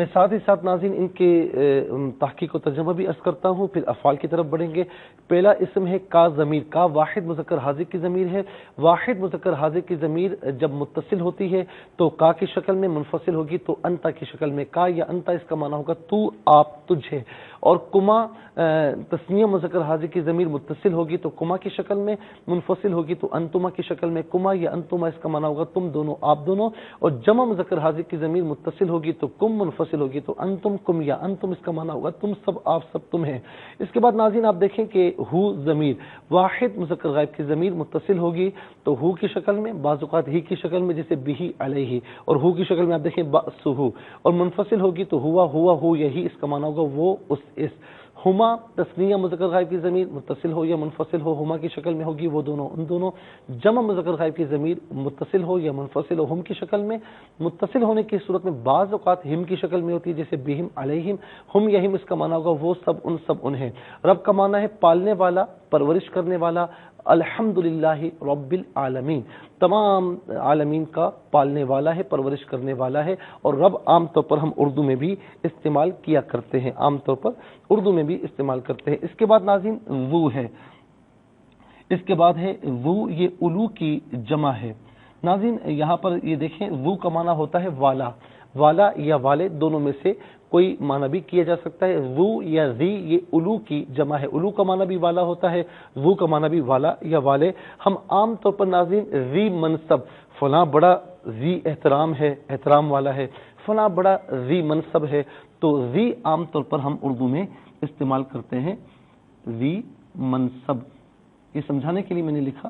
میں ساتھ ہی ساتھ ناظرین ان کے تحقیق و ترجمہ بھی عرض کرتا ہوں، پھر افعال کی طرف بڑھیں گے۔ پہلا اسم ہے کا ضمیر، کا واحد مذکر حاضر کی ضمیر ہے۔ واحد مذکر حاضر کی ضمیر جب متصل ہوتی ہے تو کا کی شکل میں، منفصل ہوگی تو انتا کی شکل میں۔ کا یا انتا اس کا معنی ہوگا تو، آپ، تجھ ہے۔ اور کما تسنیہ مذکر حاضر کی ضمیر متصل ہوگی تو کما کی شکل میں، منفصل ہوگی تو انتما کی شکل میں۔ کما یا انتما اس کا معنی ہوگا تم دونوں، آپ دونوں۔ اور جمع مذکر حاضر کی ضمیر متصل ہوگی تو کم، منفصل ہوگی تو انتم کم یا انتم اس کا معنی ہوگا تم سب، آپ سب، تم ہیں۔ اس کے بعد ناظرین آپ دیکھیں کہ ہو ضمیر، واحد مذکر غائب کی ضمیر متصل ہوگی تو ہو کی شکل میں، بعض اوقات ہی کی شکل میں جیسے بہی علیہ، اور ہو کی شکل میں آپ دیکھیں بأسہ، اور منفصل ہوگی تو ہوا ہو یہی اس کا معنی ہوگا وہ، اس۔ ہما تسنیہ مذکر غائب کی ضمیر متصل ہو یا منفصل ہو، ہما کی شکل میں ہوگی وہ دونوں، ان دونوں۔ جمع مذکر غائب کی ضمیر متصل ہو یا منفصل ہو، ہم کی شکل میں۔ متصل ہونے کی صورت میں بعض اوقات ہم کی شکل میں ہوتی ہے جیسے بہم علیہم، ہم یا ہم اس کا معنی ہوگا وہ سب ان ہیں۔ رب کا معنی ہے پالنے والا، پرورش کرنے والا۔ الحمدللہ رب العالمین، تمام عالمین کا پالنے والا ہے، پرورش کرنے والا ہے۔ اور رب عام طور پر ہم اردو میں بھی استعمال کیا کرتے ہیں، عام طور پر اردو میں بھی استعمال کرتے ہیں۔ اس کے بعد ناظرین وہ ہے، اس کے بعد ہے وہ، یہ الو کی جمع ہے۔ ناظرین یہاں پر یہ دیکھیں وہ کا معنی ہوتا ہے والا، والا یا والے دونوں میں سے کوئی معنی بھی کیا جا سکتا ہے۔ ذو یا ذی یہ الو کی جمع ہے، الو کا معنی بھی والا ہوتا ہے، ذو کا معنی بھی والا یا والے۔ ہم عام طور پر ناظرین ذی منصب، فلاں بڑا ذی احترام ہے، احترام والا ہے، فلاں بڑا ذی منصب ہے، تو ذی عام طور پر ہم اردو میں استعمال کرتے ہیں، ذی منصب، یہ سمجھانے کے لیے میں نے لکھا۔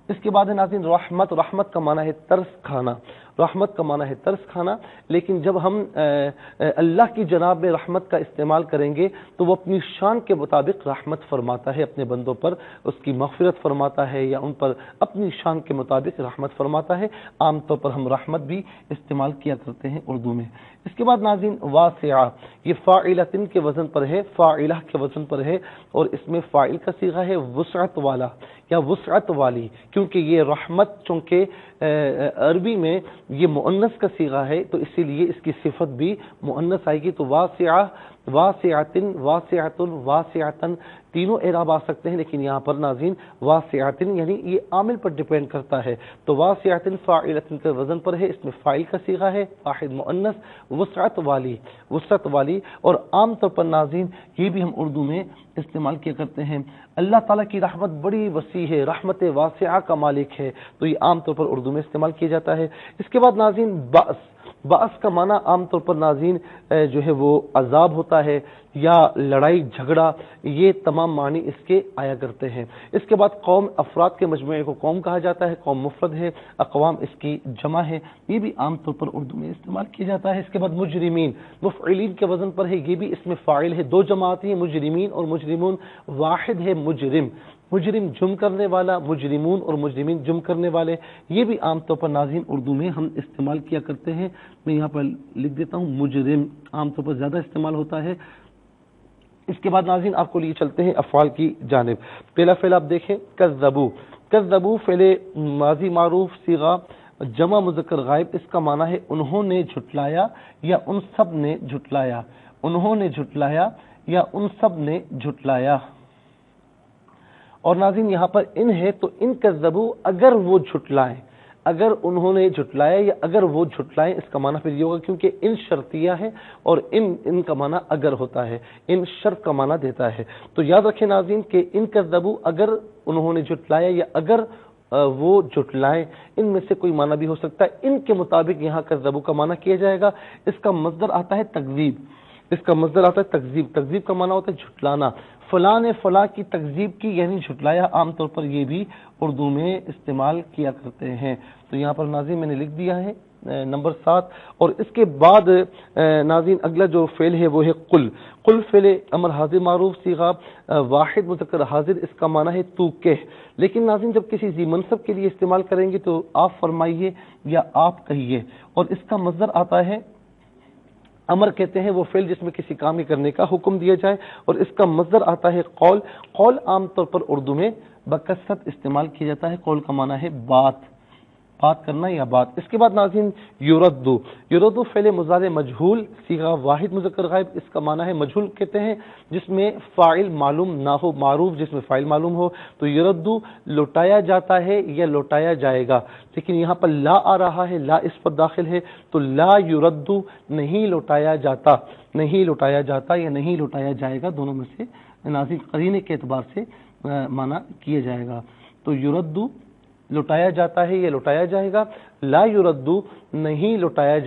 اس کے بعد ہے ناظرین رحمت، رحمت کا معنی ہے ترس کھانا، رحمت کا معنی ہے ترس کھانا۔ لیکن جب ہم اللہ کی جناب میں رحمت کا استعمال کریں گے تو وہ اپنی شان کے مطابق رحمت فرماتا ہے اپنے بندوں پر، اس کی مغفرت فرماتا ہے یا ان پر اپنی شان کے مطابق رحمت فرماتا ہے۔ عام طور پر ہم رحمت بھی استعمال کیا کرتے ہیں اردو میں۔ اس کے بعد ناظرین واسعہ، یہ فاعلتن کے وزن پر ہے، فاعلہ کے وزن پر ہے، اور اس میں فاعل کا صیغہ ہے وسعت والا یا وسعت والی، کیونکہ یہ رحمت چونکہ عربی میں یہ مؤنث کا صیغہ ہے تو اسی لیے اس کی صفت بھی مؤنث آئے گی۔ تو واسعہ، واسعتن، واسعتن، واسعتن تینوں اعراب آ سکتے ہیں، لیکن یہاں پر ناظرین واسعتن یعنی یہ عامل پر ڈیپینڈ کرتا ہے۔ تو واسعتن فاعلتن کے وزن پر ہے، اس میں فاعل کا صیغہ ہے، واحد مؤنث، وسعت والی، وسعت والی۔ اور عام طور پر ناظرین یہ بھی ہم اردو میں استعمال کیا کرتے ہیں۔ اللہ تعالیٰ کی رحمت بڑی وسیع ہے، رحمت واسعہ کا مالک ہے، تو یہ عام طور پر اردو میں استعمال کیا جاتا ہے۔ اس کے بعد ناظرین بأس، بأس کا معنی عام طور پر ناظرین جو ہے وہ عذاب ہوتا ہے یا لڑائی جھگڑا، یہ تمام معنی اس کے آیا کرتے ہیں۔ اس کے بعد قوم، افراد کے مجموعے کو قوم کہا جاتا ہے، قوم مفرد ہے، اقوام اس کی جمع ہے، یہ بھی عام طور پر اردو میں استعمال کیا جاتا ہے۔ اس کے بعد مجرمین، مفعلین کے وزن پر ہے، یہ بھی اس میں فاعل ہے، دو جماعت ہیں، مجرمین اور مجرمون، واحد ہے مجرم، مجرم جم کرنے والا، مجرمون اور مجرمین جم کرنے والے، یہ بھی عام طور پر ناظرین اردو میں ہم استعمال کیا کرتے ہیں۔ میں یہاں پر لکھ دیتا ہوں مجرم، عام طور پر زیادہ استعمال ہوتا ہے۔ اس کے بعد ناظرین آپ کو لیے چلتے ہیں افعال کی جانب۔ پہلا فعل آپ دیکھیں کذبوا، کذبوا فعل ماضی معروف صیغہ جمع مذکر غائب، اس کا معنی ہے انہوں نے جھٹلایا یا ان سب نے جھٹلایا، انہوں نے جھٹلایا یا ان سب نے جھٹلایا۔ اور ناظرین یہاں پر ان ہے تو ان کذبوا اگر وہ جھٹلائیں، اگر انہوں نے جھٹلایا یا اگر وہ جھٹلائیں، اس کا معنی پھر یہ ہوگا کیونکہ ان شرطیہ ہے اور ان کا معنی اگر ہوتا ہے، ان شرط کا معنی دیتا ہے۔ تو یاد رکھیں ناظرین کہ ان کذبوا اگر انہوں نے جھٹلایا یا اگر وہ جھٹلائیں، ان میں سے کوئی معنی بھی ہو سکتا ہے۔ ان کے مطابق یہاں کذبوا کا معنی کیا جائے گا۔ اس کا مصدر آتا ہے تکذیب، اس کا مصدر آتا ہے تکذیب، تکذیب کا معنی ہوتا ہے جھٹلانا، فلاں نے فلاں کی تکذیب کی یعنی جھٹلایا، عام طور پر یہ بھی اردو میں استعمال کیا کرتے ہیں۔ تو یہاں پر ناظرین میں نے لکھ دیا ہے نمبر 7۔ اور اس کے بعد ناظرین اگلا جو فعل ہے وہ ہے قل، قل فعل امر حاضر معروف صیغہ واحد مذکر حاضر، اس کا معنی ہے تو کہہ، لیکن ناظرین جب کسی ذی منصب کے لیے استعمال کریں گے تو آپ فرمائیے یا آپ کہیے، اور اس کا مصدر آتا ہے امر، کہتے ہیں وہ فعل جس میں کسی کام کے کرنے کا حکم دیا جائے، اور اس کا مصدر آتا ہے قول۔ قول عام طور پر اردو میں بکثرت استعمال کیا جاتا ہے، قول کا معنی ہے بات، بات کرنا یا بات۔ اس کے بعد ناظرین یردو، یردو فعل مضارع مجہول صیغہ واحد مذکر غائب، اس کا معنی ہے مجہول کہتے ہیں جس میں فاعل معلوم نہ ہو، معروف جس میں فاعل معلوم ہو، تو یردو لوٹایا جاتا ہے یا لوٹایا جائے گا، لیکن یہاں پر لا آ رہا ہے، لا اس پر داخل ہے، تو لا یردو نہیں لوٹایا جاتا، نہیں لوٹایا جاتا یا نہیں لوٹایا جائے گا، دونوں میں سے ناظرین قرینے کے اعتبار سے معنی کیا جائے گا۔ تو یردو لوٹایا جاتا ہے یا لوٹایا جائے گا، لا یردو نہیں لوٹایا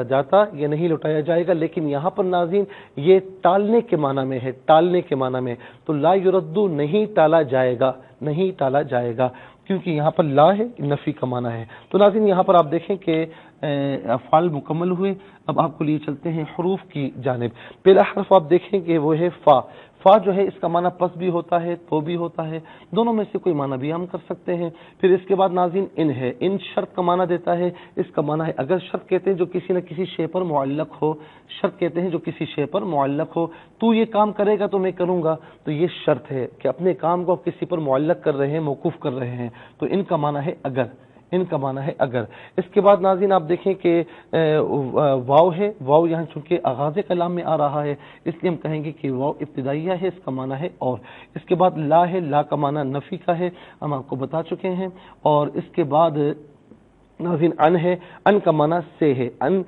جاتا یا نہیں لوٹایا جائے گا، لیکن یہاں پر ناظرین یہ ٹالنے کے معنی میں ہے، ٹالنے کے معنی میں، تو لا یردو نہیں ٹالا جائے گا، نہیں ٹالا جائے گا، کیونکہ یہاں پر لا ہے، نفی کا معنی ہے۔ تو ناظرین یہاں پر آپ دیکھیں کہ افعال مکمل ہوئے، اب آپ کو لیے چلتے ہیں حروف کی جانب۔ پہلا حرف آپ دیکھیں کہ وہ ہے فا، فا جو ہے اس کا معنی پس بھی ہوتا ہے، تو بھی ہوتا ہے، دونوں میں سے کوئی معنی بھی ہم کر سکتے ہیں۔ پھر اس کے بعد ناظرین ان ہے، ان شرط کا معنی دیتا ہے، اس کا معنی ہے اگر شرط کہتے ہیں جو کسی نہ کسی شے پر معلق ہو، شرط کہتے ہیں جو کسی شے پر معلق ہو، تو یہ کام کرے گا تو میں کروں گا، تو یہ شرط ہے کہ اپنے کام کو کسی پر معلق کر رہے ہیں، موقوف کر رہے ہیں، تو ان کا معنی ہے اگر، ان کا معنی ہے اگر۔ اس کے بعد ناظرین آپ دیکھیں کہ واو ہے، واو یہاں چونکہ آغاز کلام میں آ رہا ہے اس لیے ہم کہیں گے کہ واو ابتدائیہ ہے، اس کا معنی ہے اور۔ اس کے بعد لا ہے، لا کا معنی نفی کا ہے، ہم آپ کو بتا چکے ہیں، اور اس کے بعد ناظرین ان ہے، ان کا معنی سے ہے، ان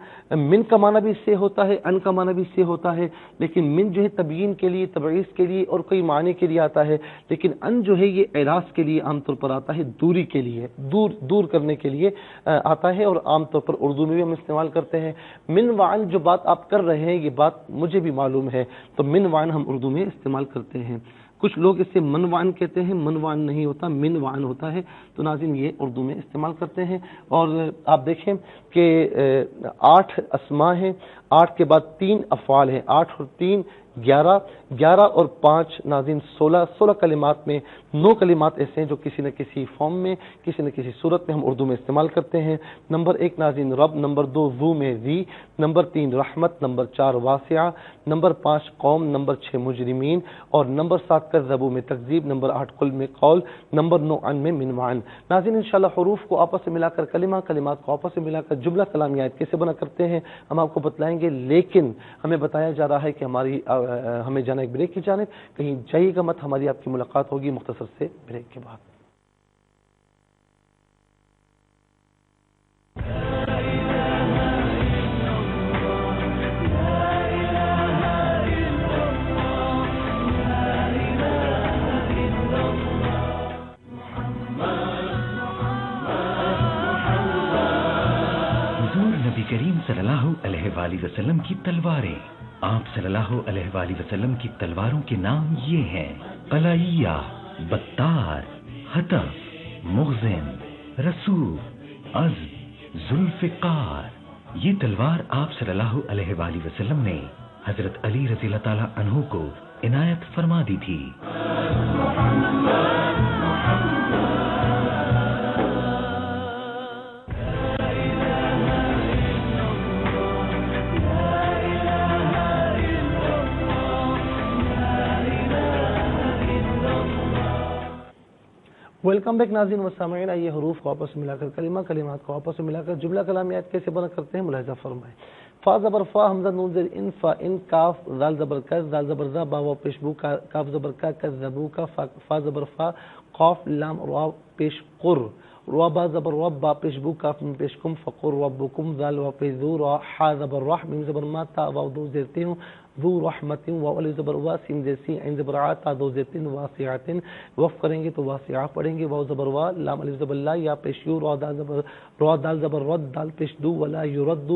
من کا معنی بھی سے ہوتا ہے، ان کا معنی بھی سے ہوتا ہے، لیکن من جو ہے تبیین کے لیے، تبعیض کے لیے اور کئی معنی کے لیے آتا ہے، لیکن ان جو ہے یہ اعراض کے لیے عام طور پر آتا ہے، دوری کے لیے، دور کرنے کے لیے آتا ہے، اور عام طور پر اردو میں بھی ہم استعمال کرتے ہیں۔ من وعن جو بات آپ کر رہے ہیں یہ بات مجھے بھی معلوم ہے، تو من وعن ہم اردو میں استعمال کرتے ہیں۔ کچھ لوگ اسے منوان کہتے ہیں، منوان نہیں ہوتا، منوان ہوتا ہے، تو ناظرین یہ اردو میں استعمال کرتے ہیں۔ اور آپ دیکھیں کہ 8 اسماء ہیں، 8 کے بعد 3 افعال ہیں، 8 اور 3 11، 11 اور 5 ناظرین 16 کلمات میں 9 کلمات ایسے ہیں جو کسی نہ کسی فارم میں، کسی نہ کسی صورت میں ہم اردو میں استعمال کرتے ہیں۔ نمبر 1 ناظرین رب، نمبر 2 ذو میں ذی، نمبر 3 رحمت، نمبر 4 واسعہ، نمبر 5 قوم، نمبر 6 مجرمین، اور نمبر 7 کذبوا میں تکذیب، نمبر 8 قل میں قول، نمبر 9 عن میں منوعن۔ ناظرین انشاءاللہ حروف کو آپس میں ملا کر کلمہ، کلمات کو آپس میں ملا کر جملہ کلامیات کیسے بنا کرتے ہیں ہم آپ کو بتلائیں گے، لیکن ہمیں بتایا جا رہا ہے کہ ہمیں جانا ایک بریک کی جانب، کہیں جائیے گا مت، ہماری آپ کی ملاقات ہوگی مختصر سے بریک کے بعد۔ نبی کریم صلی اللہ علیہ وآلہ وسلم کی تلواریں، آپ صلی اللہ علیہ وآلہ وسلم کی تلواروں کے نام یہ ہیں: قلعیہ، بتار، حتف، مخزن، رسوب، عزب، ذوالفقار۔ یہ تلوار آپ صلی اللہ علیہ وآلہ وسلم نے حضرت علی رضی اللہ تعالی عنہ کو عنایت فرما دی تھی۔ ویلکم بیک ناظرین و سامعین، آئیے حروف کو آپس میں ملا کر کلمہ، کلمات کو آپس میں ملا کر جملہ کلامیات کیسے بنا کرتے ہیں ملاحظہ فرمائیں۔ فا زبر فا، حمزہ نون زیر ان، فا ان، کاف زال زبر کا، زال زبر زا، با واو پیش بو، کاف زبر کا، کذبو کا، فا زبر فا، قاف لام را پیش قر، را با زبر رب، با پیش بو، کاف من پیش کم، فقر ربکم، زال وا پیش ذو، را حا زبر رح، میم زبر ما، تا واو دو زیر تین، ذو رحمت، واو الف زبر وا، سین زیر سی، عین زبر ع، تا دو زیر تین، واسعۃ، وقف کریں گے تو واسعہ پڑھیں گے، واو زبر وا، لام الف زبر لا، یا پیش یو، را دال زبر رد، دال پیش دو، ولا یرد،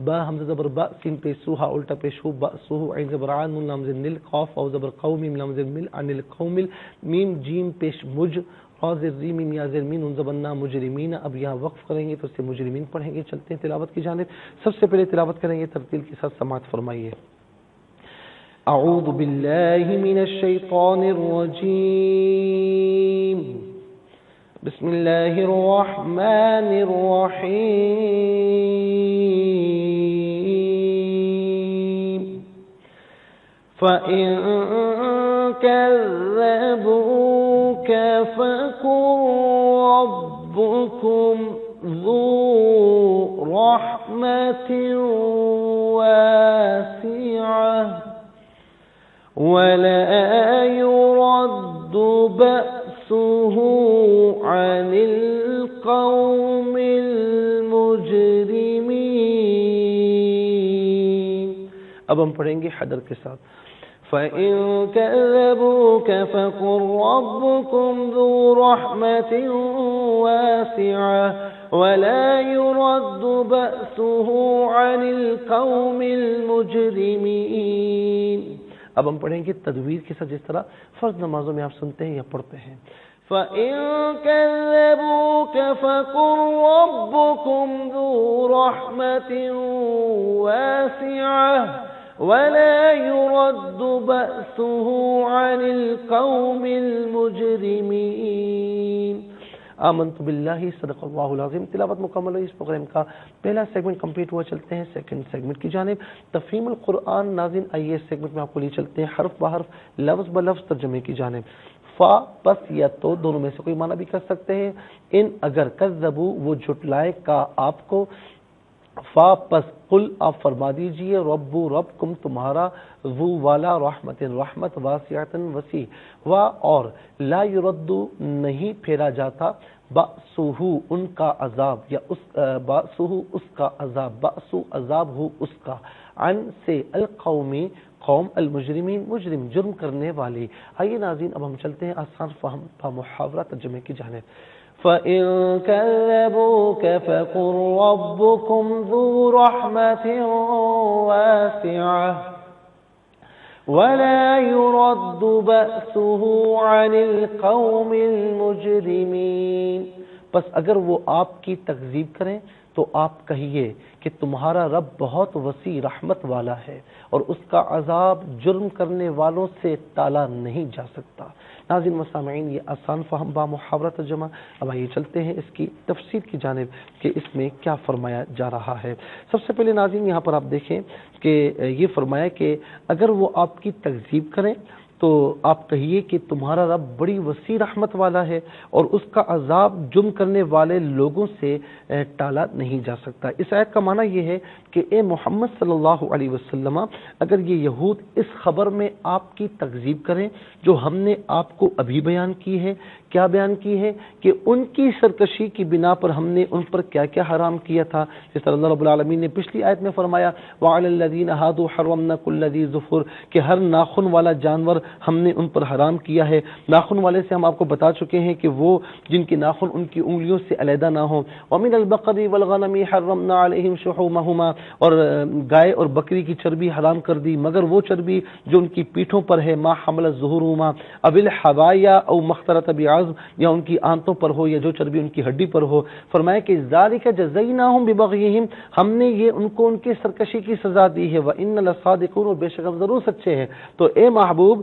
با حمزہ زبر با، سین پیش سو، ہا الٹا پیش ہو، با سو، عین زبر ع، نون لام زیر نل، قاف واو زبر قو، میم لام زیر مل، عن القوم، میم جیم پیش مج، حاضر ری، میم یا زیر مین، ان زبنا مجرمین۔ اب یہاں وقف کریں گے تو اس سے مجرمین پڑھیں گے۔ چلتے ہیں تلاوت کی جانب، سب سے پہلے تلاوت کریں گے ترتیل کے ساتھ، سماعت فرمائیے۔ اعوذ باللہ من الشیطان الرجیم، بسم اللہ الرحمن الرحیم، فَإِن كَذَّبُوكَ فَقُلْ رَبُّكُمْ ذو رحمة واسعة ولا يرد بأسه عن القوم المجرمين. اب ہم پڑھیں گے حدر کے ساتھ. فَإِن كَذَّبُوكَ فَقُلْ رَبُّكُمْ ذُو رَحْمَةٍ وَاسِعَةٍ وَلَا يُرَدُّ بَأْسُهُ عَنِ الْقَوْمِ الْمُجْرِمِينَ. اب ہم پڑھیں گے تدویر کے ساتھ جس طرح فرض نمازوں میں آپ سنتے ہیں یا پڑھتے ہیں. فَإِن كَذَّبُوكَ فَقُلْ رَبُّكُمْ ذُو رَحْمَةٍ وَاسِعَةٍ وَلَا يُرَدُّ بَأْسُهُ عَنِ الْقَوْمِ الْمُجْرِمِينَ. آمنت باللہ صدق اللہ العظیم. تلاوت مکمل ہوئی. اس پروگرام کا پہلا سیگمنٹ کمپلیٹ ہوا. چلتے ہیں سیکنڈ سیگمنٹ کی جانب. تفہیم القرآن. ناظرین آئیے اس سیگمنٹ میں آپ کو لیے چلتے ہیں حرف بحرف لفظ بلفظ ترجمے کی جانب. فا پس یا تو دونوں میں سے کوئی معنی بھی کر سکتے ہیں. ان اگر کذبو وہ جھٹلائے کا آپ کو. فا پس قل آپ فرما دیجئے ربو ربکم تمہارا ذو والا رحمت رحمت واسعۃ وسیع و اور لا یرد نہیں پھیرا جاتا بأسہ ان کا عذاب یا اس بأسہ اس کا عذاب بأسو عذاب ہو اس کا عن سے القومی قوم المجرمین مجرم جرم کرنے والی. آئیے ناظرین اب ہم چلتے ہیں آسان فہم با محاورہ ترجمے کی جانب. فَإِن كَذَّبُوكَ فَقُلْ رَبُّكُمْ ذُو رَحْمَةٍ وَاسِعَةٍ وَلَا يُرَدُّ بَأْسُهُ عَنِ الْقَوْمِ الْمُجْرِمِينَ. پس اگر وہ آپ کی تکذیب کریں تو آپ کہیے کہ تمہارا رب بہت وسیع رحمت والا ہے اور اس کا عذاب جرم کرنے والوں سے ٹالا نہیں جا سکتا. ناظرین و سامعین یہ آسان فہم با محاورہ ترجمہ. اب آئیے چلتے ہیں اس کی تفسیر کی جانب کہ اس میں کیا فرمایا جا رہا ہے. سب سے پہلے ناظرین یہاں پر آپ دیکھیں کہ یہ فرمایا کہ اگر وہ آپ کی تکذیب کریں تو آپ کہیے کہ تمہارا رب بڑی وسیع رحمت والا ہے اور اس کا عذاب جرم کرنے والے لوگوں سے ٹالا نہیں جا سکتا. اس آیت کا معنی یہ ہے کہ اے محمد صلی اللہ علیہ وسلم اگر یہ یہود اس خبر میں آپ کی تکذیب کریں جو ہم نے آپ کو ابھی بیان کی ہے. کیا بیان کی ہے؟ کہ ان کی سرکشی کی بنا پر ہم نے ان پر کیا کیا حرام کیا تھا. جس طرح اللہ رب العالمین نے پچھلی آیت میں فرمایا وَعَلَى الَّذِينَ هَادُوا حَرَّمْنَا كُلَّ ذِي ظُفُرٍ کہ ہر ناخن والا جانور ہم نے ان پر حرام کیا ہے. ناخن والے سے ہم آپ کو بتا چکے ہیں کہ وہ جن کے ناخن ان کی انگلیوں سے علیحدہ نہ ہوں. وَمِنَ الْبَقَرِ وَالْغَنَمِ حَرَّمْنَا عَلَيْهِمْ شُحُومَهُمَا اور گائے اور بکری کی چربی حرام کر دی مگر وہ چربی جو ان کی پیٹھوں پر ہے. ما حملت ظہورهما او الحوایا او مختلط بعظم یا ان کی آنتوں پر ہو یا جو چربی ان کی ہڈی پر ہو. فرمایا کہ ذالک جزیناہم ببغیہم ہم نے یہ ان کو ان کے سرکشی کی سزا دی ہے. وَإِنَّ لَصَادِقُونَ اور بے شک ہم ضرور سچے ہیں. تو اے محبوب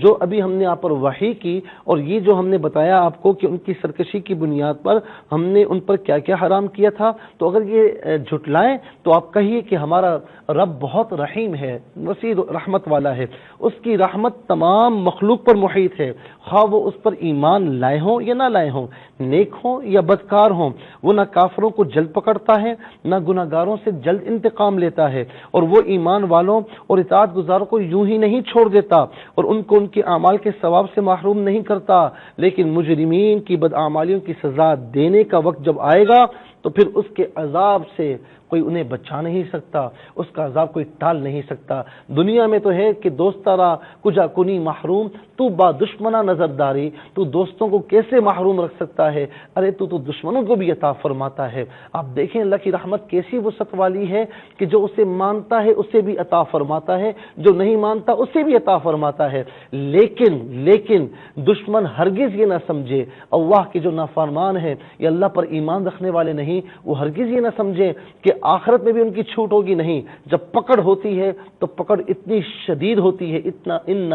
جو ابھی ہم نے آپ پر وحی کی اور یہ جو ہم نے بتایا آپ کو کہ ان کی سرکشی کی بنیاد پر ہم نے ان پر کیا کیا حرام کیا تھا تو اگر یہ جھٹلائیں تو آپ کہیے کہ ہمارا رب بہت رحیم ہے وسیع رحمت والا ہے. اس کی رحمت تمام مخلوق پر محیط ہے خواہ وہ اس پر ایمان لائے ہوں یا نہ لائے ہوں نیک ہوں یا بدکار ہوں. وہ نہ کافروں کو جلد پکڑتا ہے نہ گناہگاروں سے جلد انتقام لیتا ہے اور وہ ایمان والوں اور اطاعت گزاروں کو یوں ہی نہیں چھوڑ دیتا اور ان کو ان کے اعمال کے ثواب سے محروم نہیں کرتا. لیکن مجرمین کی بداعمالیوں کی سزا دینے کا وقت جب آئے گا تو پھر اس کے عذاب سے کوئی انہیں بچا نہیں سکتا اس کا عذاب کوئی ٹال نہیں سکتا. دنیا میں تو ہے کہ دوستارا کجا کنی محروم تو با دشمنہ نظرداری تو دوستوں کو کیسے محروم رکھ سکتا ہے. ارے تو دشمنوں کو بھی عطا فرماتا ہے. آپ دیکھیں اللہ کی رحمت کیسی وسعت والی ہے کہ جو اسے مانتا ہے اسے بھی عطا فرماتا ہے جو نہیں مانتا اسے بھی عطا فرماتا ہے. لیکن دشمن ہرگز یہ نہ سمجھے اللہ کے جو نافرمان ہیں یا اللہ پر ایمان رکھنے والے نہیں وہ ہرگز یہ نہ سمجھے کہ آخرت میں بھی ان کی چھوٹ ہوگی. نہیں جب پکڑ ہوتی ہے تو پکڑ اتنی شدید ہوتی ہے ان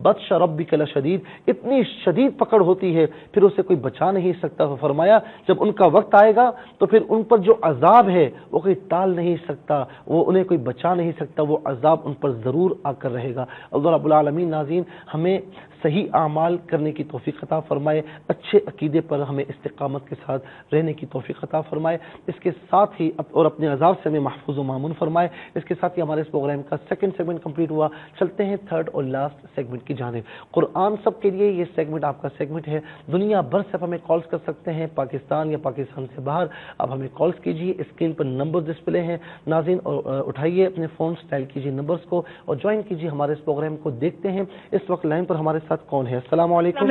بطش ربک لشدید اتنی شدید پکڑ ہوتی ہے پھر اسے کوئی بچا نہیں سکتا. فرمایا جب ان کا وقت آئے گا تو پھر ان پر جو عذاب ہے وہ کوئی ٹال نہیں سکتا وہ انہیں کوئی بچا نہیں سکتا وہ عذاب ان پر ضرور آ کر رہے گا. اللہ رب العالمین ناظرین ہمیں صحیح اعمال کرنے کی توفیق عطا فرمائے، اچھے عقیدے پر ہمیں استقامت کے ساتھ رہنے کی توفیق عطا فرمائے، اس کے ساتھ ہی اور اپنے عذاب سے ہمیں محفوظ و مامون فرمائے۔ اس کے ساتھ ہی ہمارے اس پروگرام کا سیکنڈ سیگمنٹ کمپلیٹ ہوا، چلتے ہیں تھرڈ اور لاسٹ سیگمنٹ کی جانب۔ قرآن سب کے لیے یہ سیگمنٹ آپ کا سیگمنٹ ہے، دنیا بھر سے آپ ہمیں کالز کر سکتے ہیں، پاکستان یا پاکستان سے باہر آپ ہمیں کالز کیجیے، اسکرین پر نمبر ڈسپلے ہیں ناظرین، اور اٹھائیے اپنے فون، ڈائل کیجیے نمبرز کو اور جوائن کیجیے ہمارے اس پروگرام کو۔ دیکھتے ہیں اس وقت لائن پر ہمارے ساتھ کون ہے۔ السلام علیکم۔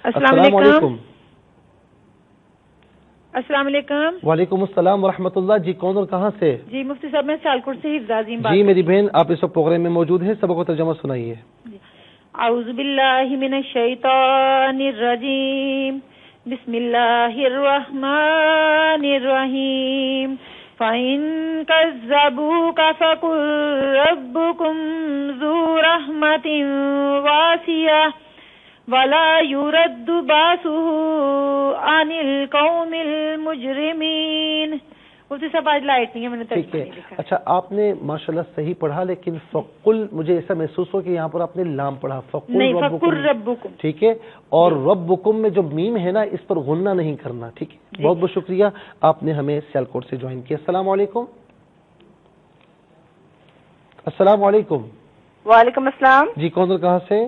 السلام علیکم۔ السلام علیکم۔ وعلیکم السلام ورحمۃ اللہ۔ جی کون اور کہاں سے؟ جی مفتی صاحب میں سیالکوٹ سے حفظ عظیم بات۔ جی میری بہن آپ اس وقت پروگرام میں موجود ہیں، سبق و ترجمہ سنائیے۔ اعوذ باللہ من الشیطان الرجیم، بسم اللہ الرحمن الرحیم، فَإِن كَذَّبُوكَ فَقُلْ رَبُّكُمْ ذُو رَحْمَةٍ وَاسِعَةٍ وَلَا يُرَدُّ بَأْسُهُ عَنِ الْقَوْمِ الْمُجْرِمِينَ۔ مفتی صاحب آج لائٹ نہیں ہے، میں نے ٹھیک ترجمہ ہے، نہیں لکھا۔ اچھا آپ نے ماشاءاللہ صحیح پڑھا، لیکن فقل مجھے ایسا محسوس ہو کہ یہاں پر آپ نے لام پڑھا، نہیں، فَقُلْ رَبُّكُمْ، ٹھیک ہے، اور ربکم میں جو میم ہے نا اس پر غنہ نہیں کرنا، ٹھیک ہے۔ بہت بہت شکریہ، آپ نے ہمیں سیالکوٹ سے جوائن کیا۔ السلام علیکم۔ السلام علیکم۔ وعلیکم السلام۔ جی کون اور کہاں سے؟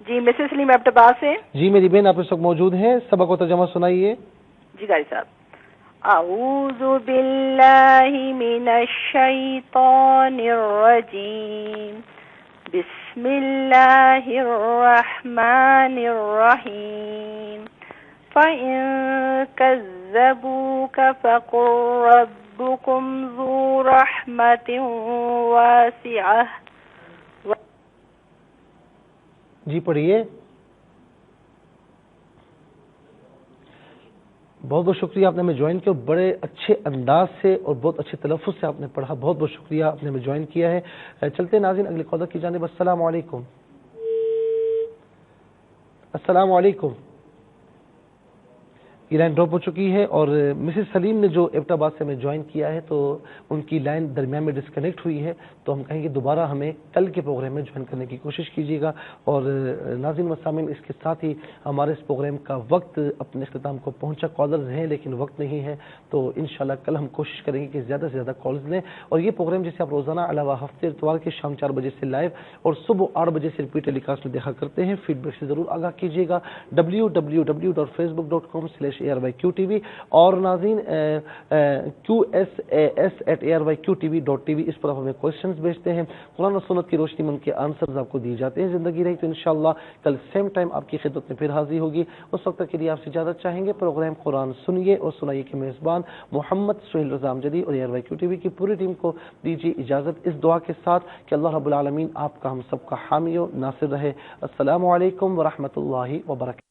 جی مسز سلیم ایبٹ عباس سے۔ جی میری بہن آپ اس وقت موجود ہیں، سبق و ترجمہ سنائیے۔ جی قاری صاحب، اعوذ باللہ من الشیطان الرجیم، بسم اللہ الرحمن الرحیم، فَإِن كَذَّبُوكَ فَقُلْ رَبُّكُمْ ذُو رَحْمَةٍ وَاسِعَةٍ۔ جی پڑھیے۔ بہت بہت شکریہ، آپ نے ہمیں جوائن کیا، بڑے اچھے انداز سے اور بہت اچھے تلفظ سے آپ نے پڑھا، بہت بہت شکریہ، آپ نے ہمیں جوائن کیا ہے۔ چلتے ہیں ناظرین اگلی کالر کی جانب۔ السلام علیکم۔ السلام علیکم۔ یہ لائن ڈراپ ہو چکی ہے، اور مسز سلیم نے جو ایبٹ آباد سے ہمیں جوائن کیا ہے تو ان کی لائن درمیان میں ڈسکنیکٹ ہوئی ہے، تو ہم کہیں گے دوبارہ ہمیں کل کے پروگرام میں جوائن کرنے کی کوشش کیجیے گا۔ اور ناظرین و سامعین، اس کے ساتھ ہی ہمارے اس پروگرام کا وقت اپنے اختتام کو پہنچا، کالرز ہیں لیکن وقت نہیں ہے، تو انشاءاللہ کل ہم کوشش کریں گے کہ زیادہ سے زیادہ کالز لیں، اور یہ پروگرام جسے آپ روزانہ علاوہ ہفتے اتوار کے شام 4 بجے سے لائیو اور صبح 8 بجے سے ریپیٹ ٹیلی کاسٹ میں دیکھا کرتے ہیں، فیڈ بیک سے ضرور آگاہ کیجیے گا۔ www.facebook.com/ARYQTV اور ناظرین QSAS@ARYQTV.tv اس پر آپ ہمیں کوشچنز بھیجتے ہیں، قرآن و سنت کی روشنی میں ان کے آنسرز آپ کو دیے جاتے ہیں۔ زندگی رہی تو انشاءاللہ کل سیم ٹائم آپ کی خدمت میں پھر حاضر ہوگی، اس وقت کے لیے آپ سے اجازت چاہیں گے۔ پروگرام قرآن سنیے اور سنائیے کے میزبان محمد سہیل رضا امجدی اور ARYQTV کی پوری ٹیم کو دیجیے اجازت اس دعا کے ساتھ کہ اللہ رب العالمین آپ کا ہم سب کا حامی و ناصر رہے۔ السلام علیکم ورحمۃ اللہ وبرکاتہ۔